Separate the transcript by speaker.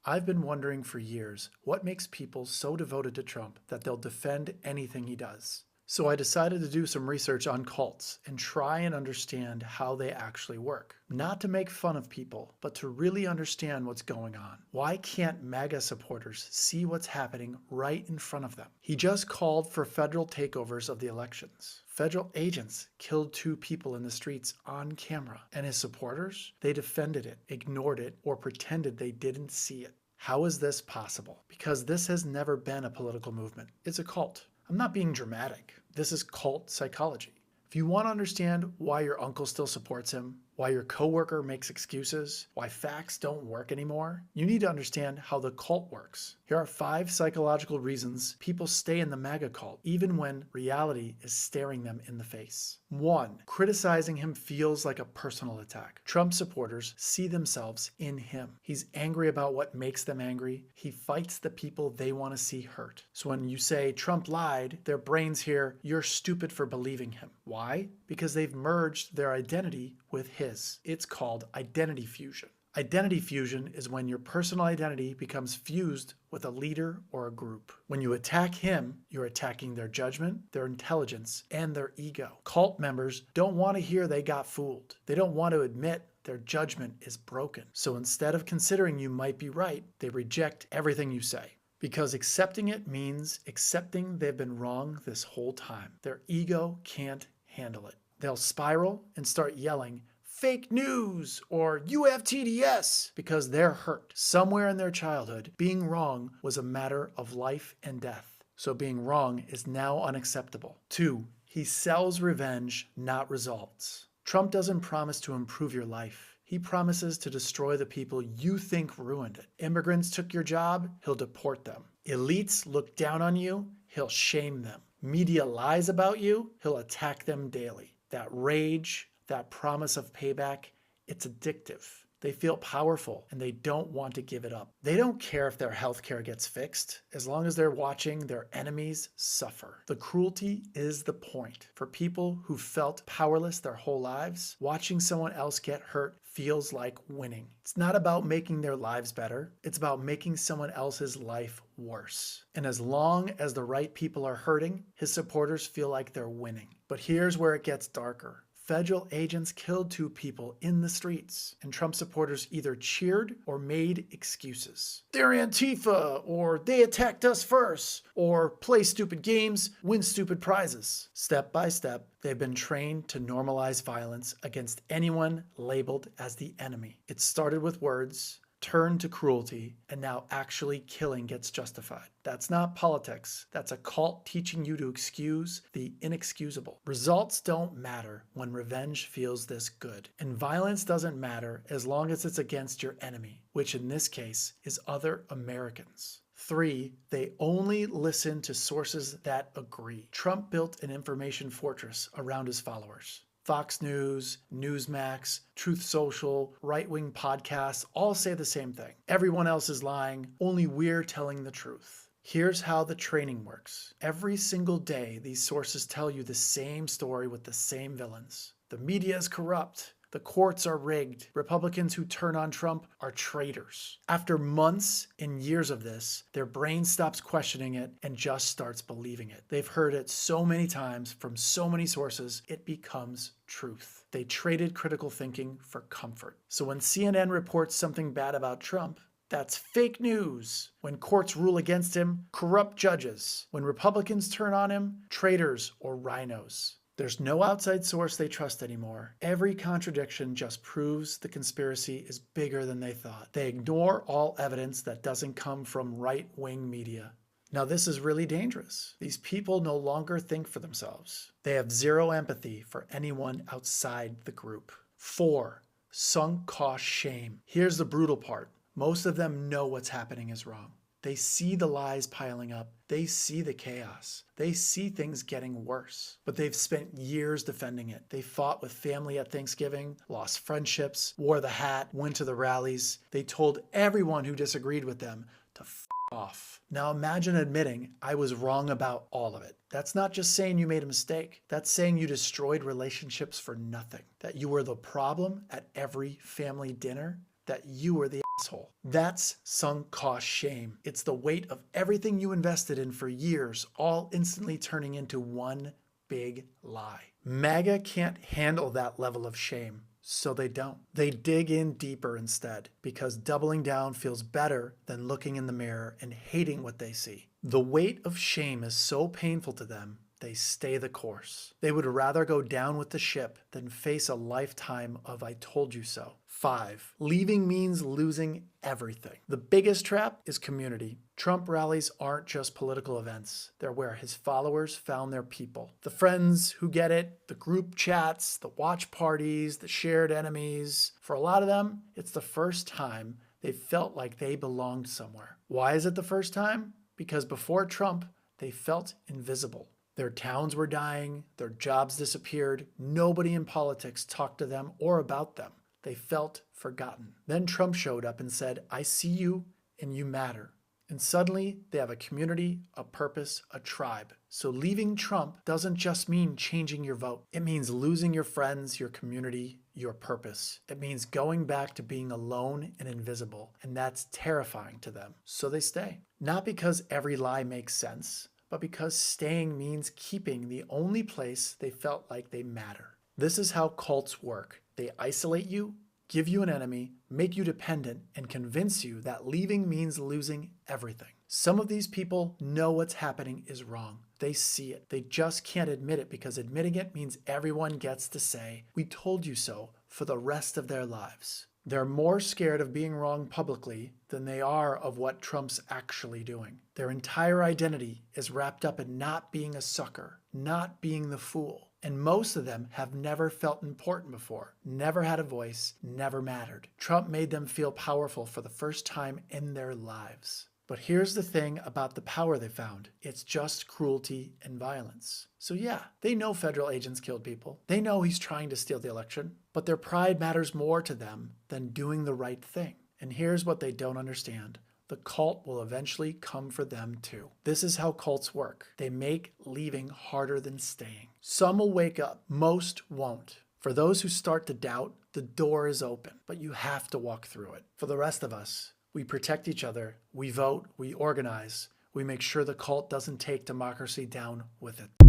Speaker 1: I've been wondering for years what makes people so devoted to Trump that they'll defend anything he does. So I decided to do some research on cults and try and understand how they actually work. Not to make fun of people, but to really understand what's going on. Why can't MAGA supporters see what's happening right in front of them? He just called for federal takeovers of the elections. Federal agents killed 2 people in the streets on camera. And his supporters? They defended it, ignored it, or pretended they didn't see it. How is this possible? Because this has never been a political movement. It's a cult. I'm not being dramatic. This is cult psychology. If you want to understand why your uncle still supports him, why your coworker makes excuses, why facts don't work anymore, you need to understand how the cult works. Here are 5 psychological reasons people stay in the MAGA cult, even when reality is staring them in the face. 1. Criticizing him feels like a personal attack. Trump supporters see themselves in him. He's angry about what makes them angry. He fights the people they want to see hurt. So when you say Trump lied, their brains hear, you're stupid for believing him. Why? Because they've merged their identity with his. It's called identity fusion. Identity fusion is when your personal identity becomes fused with a leader or a group. When you attack him, you're attacking their judgment, their intelligence, and their ego. Cult members don't want to hear they got fooled. They don't want to admit their judgment is broken. So instead of considering you might be right, they reject everything you say. Because accepting it means accepting they've been wrong this whole time. Their ego can't handle it. They'll spiral and start yelling, fake news or you have TDS, because they're hurt. Somewhere in their childhood, being wrong was a matter of life and death. So being wrong is now unacceptable. 2. He sells revenge, not results. Trump doesn't promise to improve your life. He promises to destroy the people you think ruined it. Immigrants took your job, he'll deport them. Elites look down on you, he'll shame them. Media lies about you, he'll attack them daily. That rage, that promise of payback, it's addictive. They feel powerful and they don't want to give it up. They don't care if their healthcare gets fixed, as long as they're watching their enemies suffer. The cruelty is the point. For people who felt powerless their whole lives, watching someone else get hurt feels like winning. It's not about making their lives better. It's about making someone else's life worse. And as long as the right people are hurting, his supporters feel like they're winning. But here's where it gets darker. Federal agents killed 2 people in the streets, and Trump supporters either cheered or made excuses. They're Antifa, or they attacked us first, or play stupid games, win stupid prizes. Step by step, they've been trained to normalize violence against anyone labeled as the enemy. It started with words, turned to cruelty, and now actually killing gets justified. That's not politics. That's a cult teaching you to excuse the inexcusable. Results don't matter when revenge feels this good. And violence doesn't matter as long as it's against your enemy, which in this case is other Americans. 3, they only listen to sources that agree. Trump built an information fortress around his followers. Fox News, Newsmax, Truth Social, right-wing podcasts all say the same thing. Everyone else is lying, only we're telling the truth. Here's how the training works. Every single day, these sources tell you the same story with the same villains. The media is corrupt. The courts are rigged. Republicans who turn on Trump are traitors. After months and years of this, their brain stops questioning it and just starts believing it. They've heard it so many times from so many sources, it becomes truth. They traded critical thinking for comfort. So when CNN reports something bad about Trump, that's fake news. When courts rule against him, corrupt judges. When Republicans turn on him, traitors or rhinos. There's no outside source they trust anymore. Every contradiction just proves the conspiracy is bigger than they thought. They ignore all evidence that doesn't come from right-wing media. Now this is really dangerous. These people no longer think for themselves. They have zero empathy for anyone outside the group. 4, sunk cost shame. Here's the brutal part. Most of them know what's happening is wrong. They see the lies piling up. They see the chaos. They see things getting worse. But they've spent years defending it. They fought with family at Thanksgiving, lost friendships, wore the hat, went to the rallies. They told everyone who disagreed with them to f off. Now imagine admitting I was wrong about all of it. That's not just saying you made a mistake. That's saying you destroyed relationships for nothing. That you were the problem at every family dinner. That you were the asshole. That's sunk cost shame. It's the weight of everything you invested in for years, all instantly turning into one big lie. MAGA can't handle that level of shame, so they don't. They dig in deeper instead, because doubling down feels better than looking in the mirror and hating what they see. The weight of shame is so painful to them, they stay the course. They would rather go down with the ship than face a lifetime of I told you so. 5. Leaving means losing everything. The biggest trap is community. Trump rallies aren't just political events. They're where his followers found their people. The friends who get it, the group chats, the watch parties, the shared enemies. For a lot of them, it's the first time they felt like they belonged somewhere. Why is it the first time? Because before Trump, they felt invisible. Their towns were dying, their jobs disappeared, nobody in politics talked to them or about them. They felt forgotten. Then Trump showed up and said, I see you and you matter. And suddenly they have a community, a purpose, a tribe. So leaving Trump doesn't just mean changing your vote. It means losing your friends, your community, your purpose. It means going back to being alone and invisible. And that's terrifying to them. So they stay. Not because every lie makes sense, but because staying means keeping the only place they felt like they matter. This is how cults work. They isolate you, give you an enemy, make you dependent, and convince you that leaving means losing everything. Some of these people know what's happening is wrong. They see it. They just can't admit it because admitting it means everyone gets to say, we told you so, for the rest of their lives. They're more scared of being wrong publicly than they are of what Trump's actually doing. Their entire identity is wrapped up in not being a sucker, not being the fool. And most of them have never felt important before, never had a voice, never mattered. Trump made them feel powerful for the first time in their lives. But here's the thing about the power they found. It's just cruelty and violence. So yeah, they know federal agents killed people. They know he's trying to steal the election. But their pride matters more to them than doing the right thing. And here's what they don't understand. The cult will eventually come for them too. This is how cults work. They make leaving harder than staying. Some will wake up. Most won't. For those who start to doubt, the door is open, but you have to walk through it. For the rest of us, we protect each other, we vote, we organize, we make sure the cult doesn't take democracy down with it.